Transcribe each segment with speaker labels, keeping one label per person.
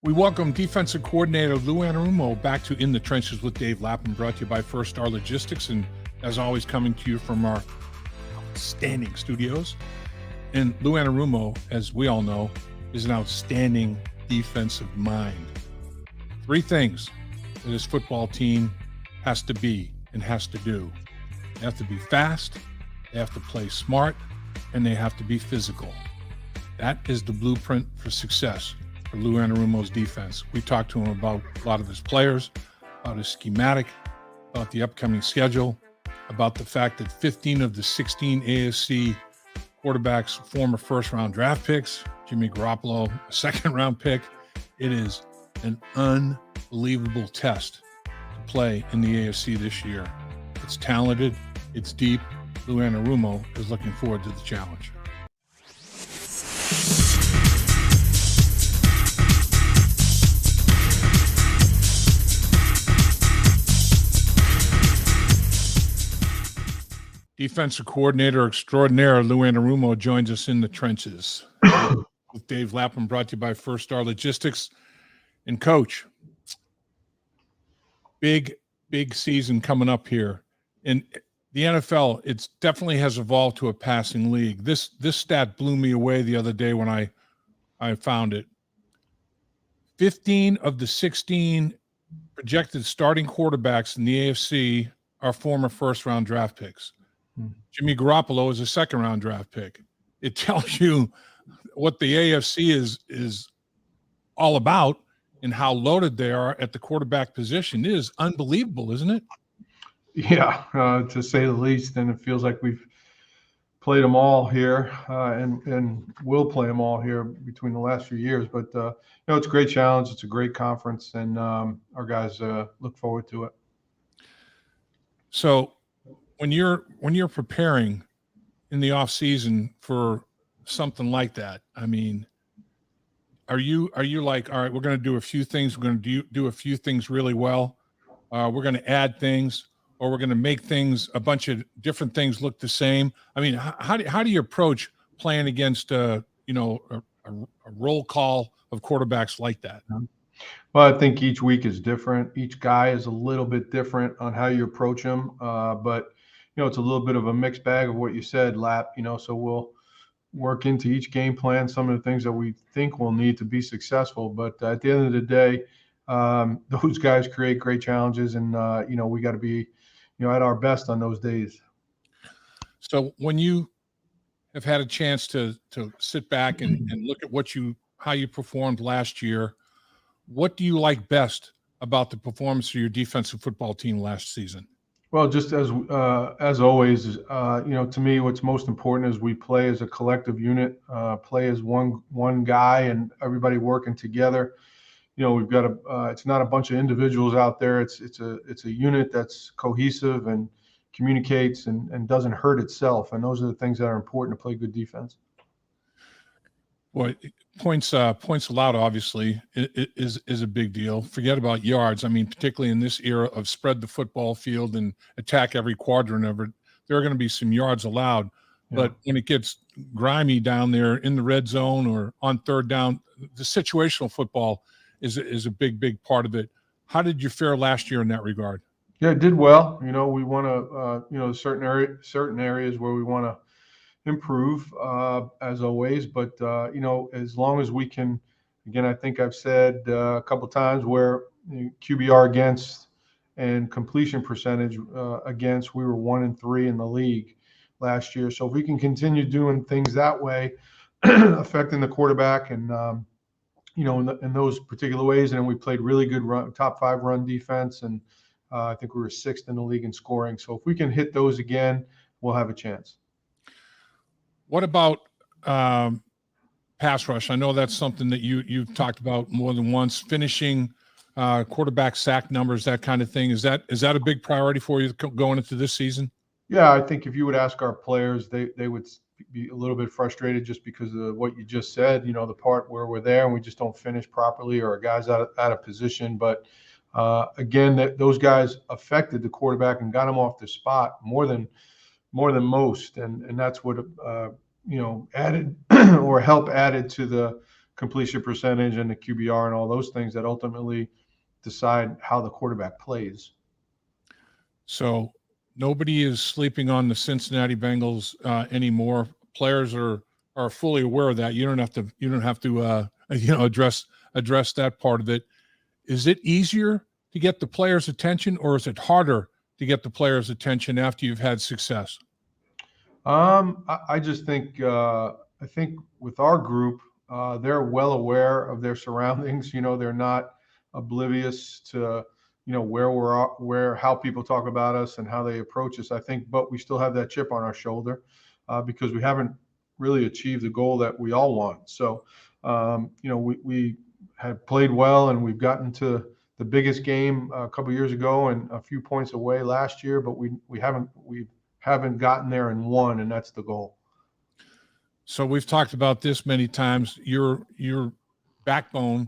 Speaker 1: We welcome defensive coordinator Lou Anarumo back to In the Trenches with Dave Lapham, brought to you by First Star Logistics, and as always, coming to you from our outstanding studios. And Lou Anarumo, as we all know, is an outstanding defensive mind. Three things that his football team has to be and has to do. They have to be fast, they have to play smart, and they have to be physical. That is the blueprint for success for Lou Anarumo's defense. We talked to him about a lot of his players, about his schematic, about the upcoming schedule, about the fact that 15 of the 16 AFC quarterbacks, former first-round draft picks, Jimmy Garoppolo, a second-round pick. It is an unbelievable test to play in the AFC this year. It's talented, it's deep. Lou Anarumo is looking forward to the challenge. Defensive coordinator extraordinaire Lou Anarumo joins us in the trenches with Dave Lapham, brought to you by First Star Logistics. And Coach, big season coming up here. And the NFL, it definitely has evolved to a passing league. This stat blew me away the other day when I found it. 15 of the 16 projected starting quarterbacks in the AFC are former first-round draft picks. Jimmy Garoppolo is a second-round draft pick. It tells you what the AFC is all about and how loaded they are at the quarterback position. It is unbelievable, isn't it?
Speaker 2: Yeah, to say the least. And it feels like we've played them all here and will play them all here between the last few years. But, it's a great challenge. It's a great conference, and our guys look forward to it.
Speaker 1: So when you're preparing in the off season for something like that, I mean, are you like, all right, we're going to do a few things. We're going to do a few things really well. We're going to add things, or we're going to make things, a bunch of different things look the same. I mean, how do you approach playing against a roll call of quarterbacks like that?
Speaker 2: Well, I think each week is different. Each guy is a little bit different on how you approach them. But it's a little bit of a mixed bag of what you said, Lap. So we'll work into each game plan some of the things that we think we'll need to be successful. But at the end of the day, those guys create great challenges, and we got to be at our best on those days.
Speaker 1: So when you have had a chance to sit back and look at how you performed last year, what do you like best about the performance of your defensive football team last season?
Speaker 2: Well, just as always, to me, what's most important is we play as a collective unit, play as one guy, and everybody working together. We've got it's not a bunch of individuals out there. It's a unit that's cohesive and communicates and doesn't hurt itself. And those are the things that are important to play good defense.
Speaker 1: Well, points allowed, obviously, is a big deal. Forget about yards. I mean, particularly in this era of spread the football field and attack every quadrant of it, there are going to be some yards allowed. Yeah. But when it gets grimy down there in the red zone or on third down, the situational football is a big part of it. How did you fare last year in that regard?
Speaker 2: Yeah, it did well. We want to, certain areas where we want to improve as always, but as long as we can, again, I think I've said a couple times where QBR against and completion percentage against, we were 1-3 in the league last year. So if we can continue doing things that way, affecting the quarterback and in those particular ways, and we played really good top 5 run defense, and I think we were 6th in the league in scoring. So if we can hit those again, we'll have a chance.
Speaker 1: What about pass rush? I know that's something that you've talked about more than once. Finishing quarterback sack numbers, that kind of thing. Is that a big priority for you going into this season?
Speaker 2: Yeah, I think if you would ask our players, they would be a little bit frustrated just because of what you just said. The part where we're there and we just don't finish properly, or a guy's out of position. But again, those guys affected the quarterback and got him off the spot more than most, and that's what added or help added to the completion percentage and the QBR and all those things that ultimately decide how the quarterback plays.
Speaker 1: So nobody is sleeping on the Cincinnati Bengals anymore. Players are fully aware of that. You don't have to address that part of it. Is it easier to get the players' attention, or is it harder to get the players' attention after you've had success?
Speaker 2: I just think I think with our group, they're well aware of their surroundings. They're not oblivious to where how people talk about us and how they approach us. I think, but we still have that chip on our shoulder because we haven't really achieved the goal that we all want. So, we have played well and we've gotten to the biggest game a couple years ago and a few points away last year, but we haven't gotten there and won, and that's the goal.
Speaker 1: So we've talked about this many times. Your backbone,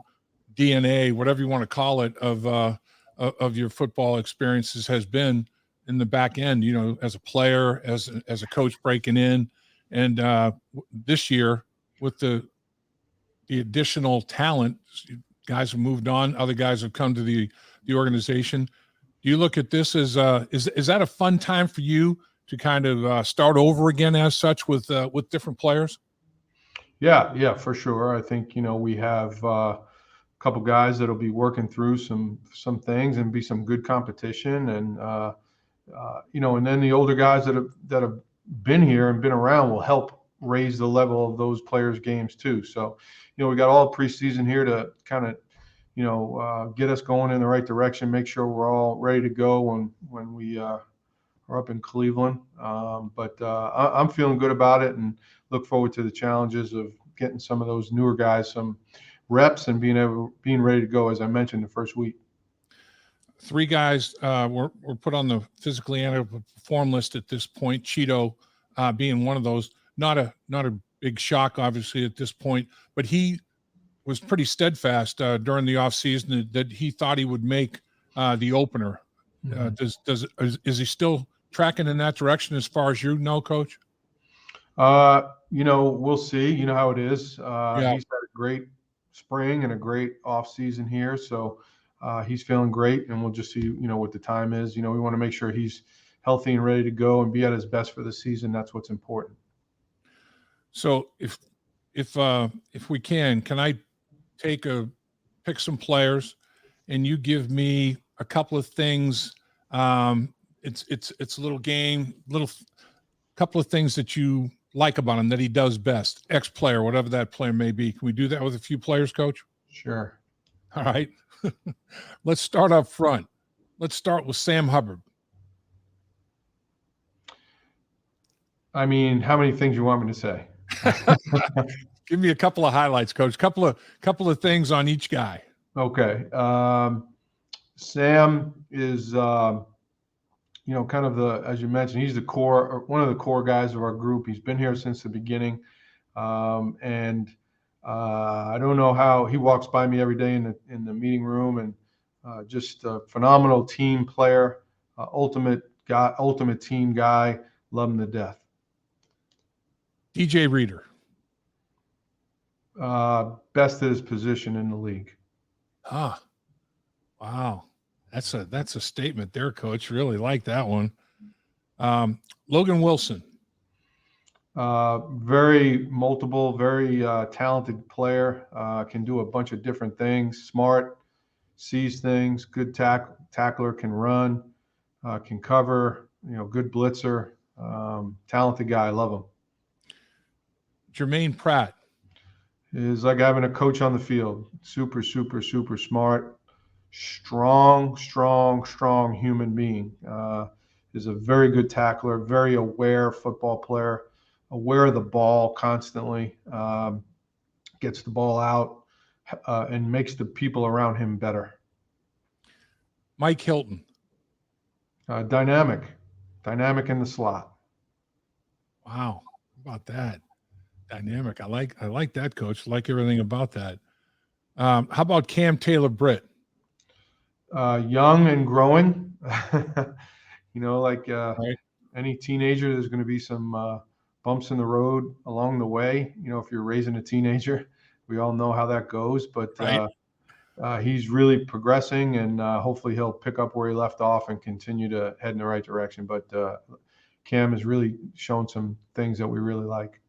Speaker 1: DNA, whatever you want to call it, of your football experiences has been in the back end. As a player, as a coach breaking in, and this year with the additional talent, guys have moved on. Other guys have come to the organization. Do you look at this as is that a fun time for you to kind of start over again as such with different players?
Speaker 2: Yeah, for sure. I think we have a couple guys that'll be working through some things and be some good competition, and and then the older guys that have been here and been around will help raise the level of those players' games too. So, we got all preseason here to kind of get us going in the right direction, make sure we're all ready to go when we are up in Cleveland. But I'm feeling good about it and look forward to the challenges of getting some of those newer guys some reps and being ready to go, as I mentioned, the first week.
Speaker 1: 3 guys were put on the physically unable to perform list at this point. Cheeto being one of those. Not a big shock, obviously, at this point, but he was pretty steadfast during the offseason that he thought he would make the opener. Is he still tracking in that direction as far as you know, Coach?
Speaker 2: We'll see. You know how it is.
Speaker 1: Yeah.
Speaker 2: He's had a great spring and a great off season here, so he's feeling great, and we'll just see, what the time is. We want to make sure he's healthy and ready to go and be at his best for the season. That's what's important.
Speaker 1: So if we can I pick some players, and you give me a couple of things. It's a little game, couple of things that you like about him that he does best. Ex-player, whatever that player may be. Can we do that with a few players, Coach?
Speaker 2: Sure.
Speaker 1: All right. Let's start up front. Let's start with Sam Hubbard.
Speaker 2: I mean, how many things you want me to say?
Speaker 1: Give me a couple of highlights, Coach. Couple of things on each guy.
Speaker 2: Okay. Sam is, kind of as you mentioned, he's one of the core guys of our group. He's been here since the beginning. And I don't know how he walks by me every day in the meeting room, and just a phenomenal team player, ultimate team guy. Love him to death.
Speaker 1: DJ Reader.
Speaker 2: Best at his position in the league.
Speaker 1: Wow. That's a statement there, Coach. Really like that one. Logan Wilson.
Speaker 2: Very multiple, very talented player. Can do a bunch of different things. Smart, sees things. Good tackler, can run, can cover. Good blitzer. Talented guy. I love him.
Speaker 1: Jermaine Pratt.
Speaker 2: Is like having a coach on the field. Super, super, super smart. Strong human being. Is a very good tackler, very aware football player, aware of the ball constantly, gets the ball out, and makes the people around him better.
Speaker 1: Mike Hilton.
Speaker 2: Dynamic in the slot.
Speaker 1: Wow. How about that? Dynamic. I like that, Coach. I like everything about that. How about Cam Taylor-Britt?
Speaker 2: Young and growing.
Speaker 1: Right.
Speaker 2: Any teenager, there's going to be some bumps in the road along the way. If you're raising a teenager, We all know how that goes, but
Speaker 1: Right.
Speaker 2: he's really progressing, and hopefully he'll pick up where he left off and continue to head in the right direction. But Cam has really shown some things that we really like.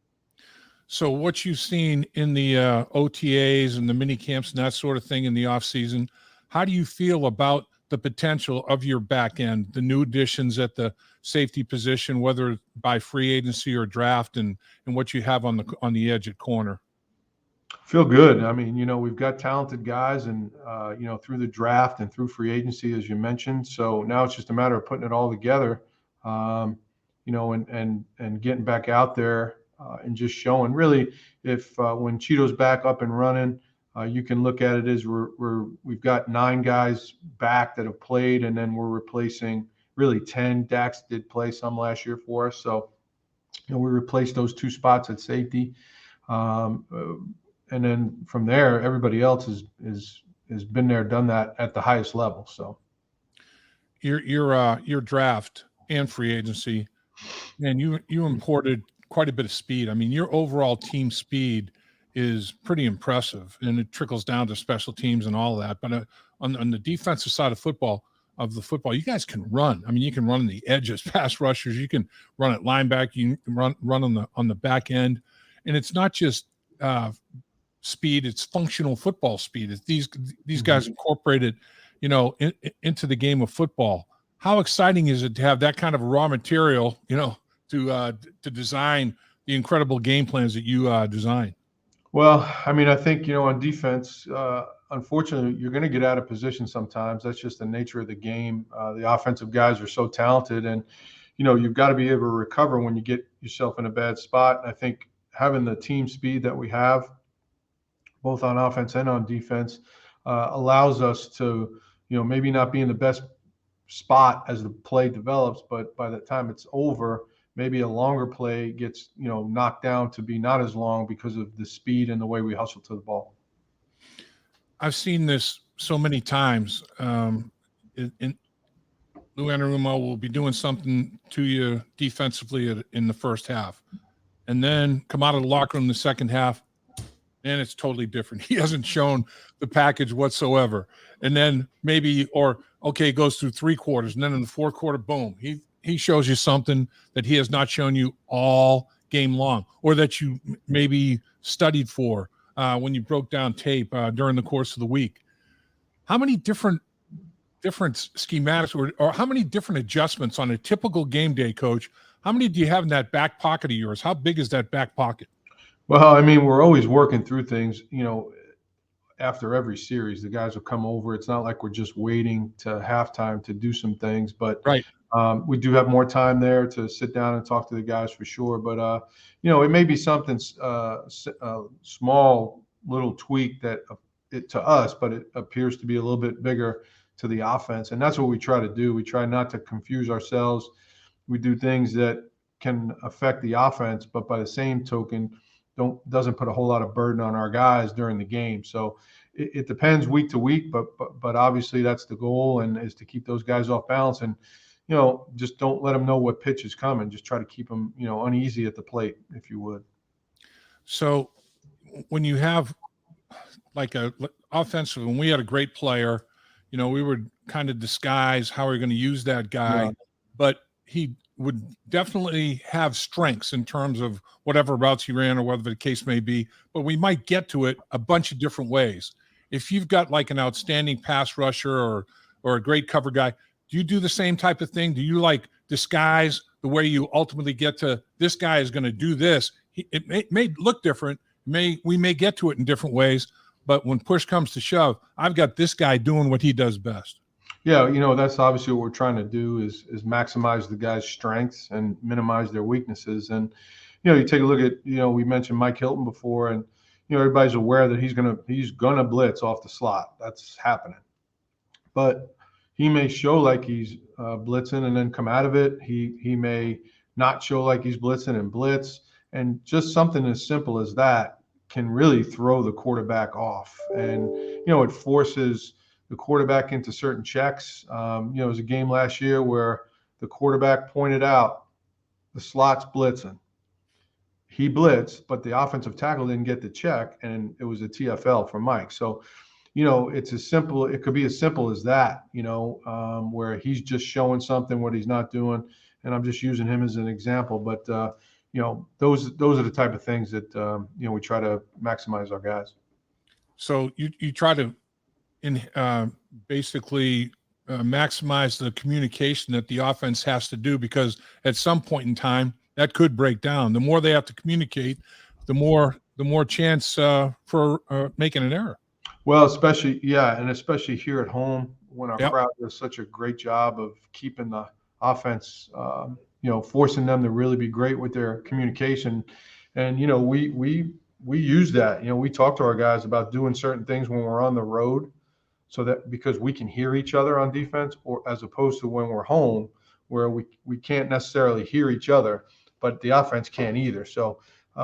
Speaker 1: So what you've seen in the OTAs and the mini camps and that sort of thing in the off season, how do you feel about the potential of your back end, the new additions at the safety position, whether by free agency or draft, and what you have on the edge at corner?
Speaker 2: Feel good. I mean, we've got talented guys, and through the draft and through free agency, as you mentioned. So now it's just a matter of putting it all together, and getting back out there and just showing. Really, if when Cheeto's back up and running, you can look at it as we've got 9 guys back that have played, and then we're replacing really 10. Dax did play some last year for us, so we replaced those 2 spots at safety. And then from there, everybody else has been there, done that at the highest level. So
Speaker 1: your draft and free agency, and you imported quite a bit of speed. I mean, your overall team speed is pretty impressive, and it trickles down to special teams and all of that. But on the defensive side of football, you guys can run. I mean, you can run on the edges, pass rushers. You can run at linebacker. You can run on the back end, and it's not just speed, it's functional football speed. It's these guys incorporated, into the game of football. How exciting is it to have that kind of raw material, to design the incredible game plans that you design?
Speaker 2: Well, I mean, I think, on defense, unfortunately, you're going to get out of position sometimes. That's just the nature of the game. The offensive guys are so talented, and, you've got to be able to recover when you get yourself in a bad spot. And I think having the team speed that we have, both on offense and on defense, allows us to, maybe not be in the best spot as the play develops, but by the time it's over, maybe a longer play gets, knocked down to be not as long because of the speed and the way we hustle to the ball.
Speaker 1: I've seen this so many times. In Lou Anarumo will be doing something to you defensively in the first half, and then come out of the locker room in the second half, and it's totally different. He hasn't shown the package whatsoever. And then it goes through 3 quarters, and then in the 4th quarter, boom, he shows you something that he has not shown you all game long, or that you maybe studied for when you broke down tape during the course of the week. How many different schematics or how many different adjustments on a typical game day, Coach? How many do you have in that back pocket of yours? How big is that back pocket?
Speaker 2: Well, I mean, we're always working through things, after every series, the guys will come over. It's not like we're just waiting to halftime to do some things, but
Speaker 1: right.
Speaker 2: We do have more time there to sit down and talk to the guys for sure. But, it may be something small, little tweak that to us, but it appears to be a little bit bigger to the offense. And that's what we try to do. We try not to confuse ourselves. We do things that can affect the offense, but by the same token, doesn't put a whole lot of burden on our guys during the game. So it depends week to week, but obviously that's the goal, and is to keep those guys off balance, and just don't let them know what pitch is coming. Just try to keep them uneasy at the plate, if you would.
Speaker 1: So when you have like offensive, when we had a great player, we would kind of disguise how we're going to use that guy, but he would definitely have strengths in terms of whatever routes he ran or whatever the case may be, but we might get to it a bunch of different ways. If you've got like an outstanding pass rusher or a great cover guy, do you do the same type of thing? Do you like disguise the way you ultimately get to this guy is going to do this? It may look different. We may get to it in different ways, but when push comes to shove, I've got this guy doing what he does best.
Speaker 2: Yeah, that's obviously what we're trying to do is maximize the guys' strengths and minimize their weaknesses. And you take a look at we mentioned Mike Hilton before, and everybody's aware that he's gonna blitz off the slot. That's happening, but he may show like he's blitzing and then come out of it. He may not show like he's blitzing and blitz, and just something as simple as that can really throw the quarterback off, and it forces the quarterback into certain checks. There was a game last year where the quarterback pointed out the slot's blitzing. he blitzed, but the offensive tackle didn't get the check, and it was a TFL for Mike. So, it could be as simple as that, where he's just showing something what he's not doing, and I'm just using him as an example. But those are the type of things that we try to maximize our guys.
Speaker 1: So you try to basically maximize the communication that the offense has to do, because at some point in time that could break down. The more they have to communicate, the more chance for making an error.
Speaker 2: Well, especially here at home, when our
Speaker 1: Yep.
Speaker 2: crowd does such a great job of keeping the offense, forcing them to really be great with their communication. And we use that. We talk to our guys about doing certain things when we're on the road, so that because we can hear each other on defense, or as opposed to when we're home, where we can't necessarily hear each other, but the offense can't either. So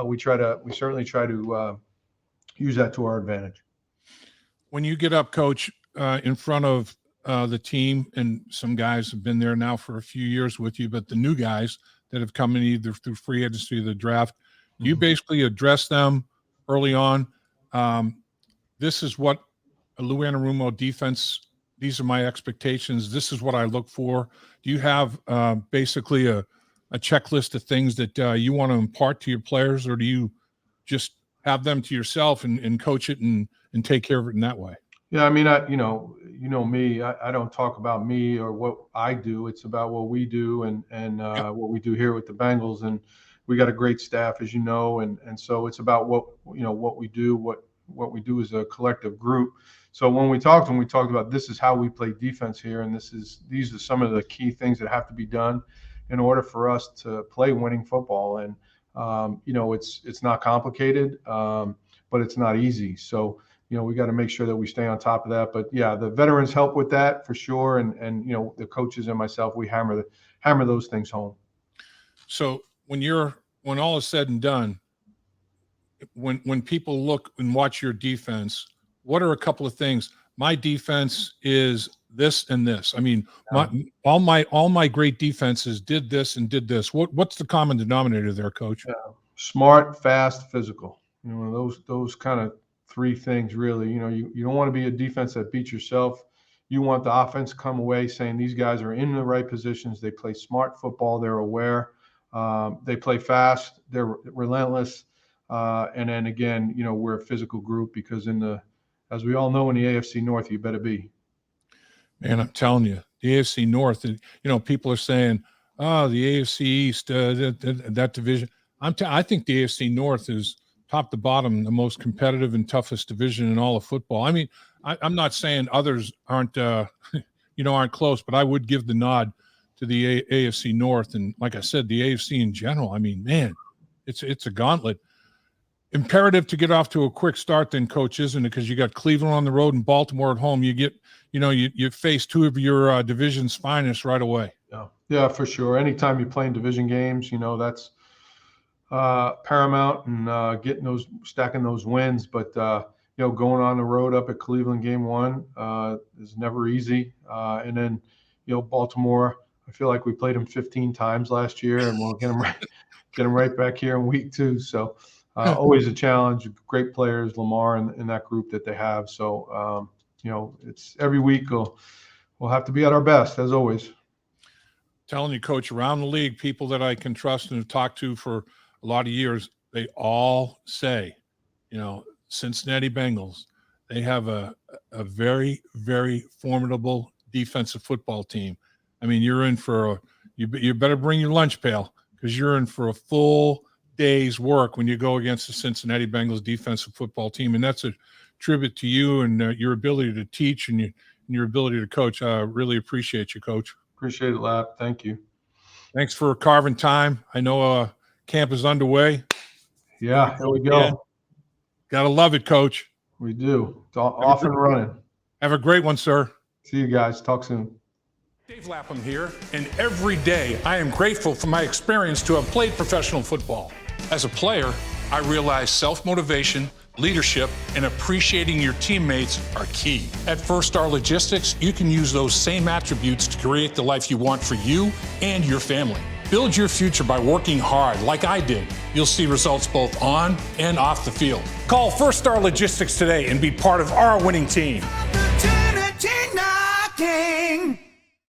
Speaker 2: we certainly try to use that to our advantage.
Speaker 1: When you get up, Coach, in front of the team, and some guys have been there now for a few years with you, but the new guys that have come in either through free agency or the draft, you basically address them early on. This is what a Lou Anarumo defense, these are my expectations. This is what I look for. Do you have basically a checklist of things that you want to impart to your players, or do you just have them to yourself and coach it and take care of it in that way?
Speaker 2: Yeah, I mean, me. I don't talk about me or what I do. It's about what we do and what we do here with the Bengals. And we got a great staff, as you know, and so it's about what we do, what we do as a collective group. So when we talked about this is how we play defense here, and these are some of the key things that have to be done in order for us to play winning football. And it's not complicated, but it's not easy. So we got to make sure that we stay on top of that. But yeah, the veterans help with that for sure, and the coaches and myself, we hammer those things home.
Speaker 1: So when all is said and done, when people look and watch your defense, what are a couple of things? My defense is this and this. I mean, all my great defenses did this and did this. What's the common denominator there, Coach?
Speaker 2: Smart, fast, physical. Those kind of three things really. You don't want to be a defense that beats yourself. You want the offense to come away saying these guys are in the right positions. They play smart football. They're aware. They play fast. They're relentless. And then again, we're a physical group, because as we all know, in the AFC North, you better be.
Speaker 1: Man, I'm telling you, the AFC North, people are saying, oh, the AFC East, that division. I think the AFC North is top to bottom the most competitive and toughest division in all of football. I mean, I'm not saying others aren't close, but I would give the nod to the AFC North. And like I said, the AFC in general, I mean, man, it's a gauntlet. Imperative to get off to a quick start then, Coach, isn't it? Because you got Cleveland on the road and Baltimore at home. You get, you face two of your division's finest right away.
Speaker 2: Yeah, for sure. Anytime you're playing division games, that's paramount, and stacking those wins. But going on the road up at Cleveland game one is never easy. And then Baltimore, I feel like we played them 15 times last year, and we'll get them right back here in week 2. So always a challenge. Great players, Lamar and that group that they have. So it's every week we'll have to be at our best, as always.
Speaker 1: Telling you, Coach, around the league, people that I can trust and have talked to for a lot of years, they all say, Cincinnati Bengals, they have a very, very formidable defensive football team. I mean, you're in for you better bring your lunch pail, because you're in for a full day's work when you go against the Cincinnati Bengals defensive football team. And that's a tribute to you and your ability to teach and your ability to coach. I really appreciate you, Coach.
Speaker 2: Appreciate it, Lap. Thank you.
Speaker 1: Thanks for carving time. I know camp is underway.
Speaker 2: Yeah, here we go.
Speaker 1: Gotta love it, Coach.
Speaker 2: We do. It's off and running.
Speaker 1: Have a great one, sir.
Speaker 2: See you guys. Talk soon.
Speaker 1: Dave Lapham here, and every day I am grateful for my experience to have played professional football. As a player, I realized self-motivation, leadership, and appreciating your teammates are key. At First Star Logistics, you can use those same attributes to create the life you want for you and your family. Build your future by working hard like I did. You'll see results both on and off the field. Call First Star Logistics today and be part of our winning team.
Speaker 3: Opportunity knocking.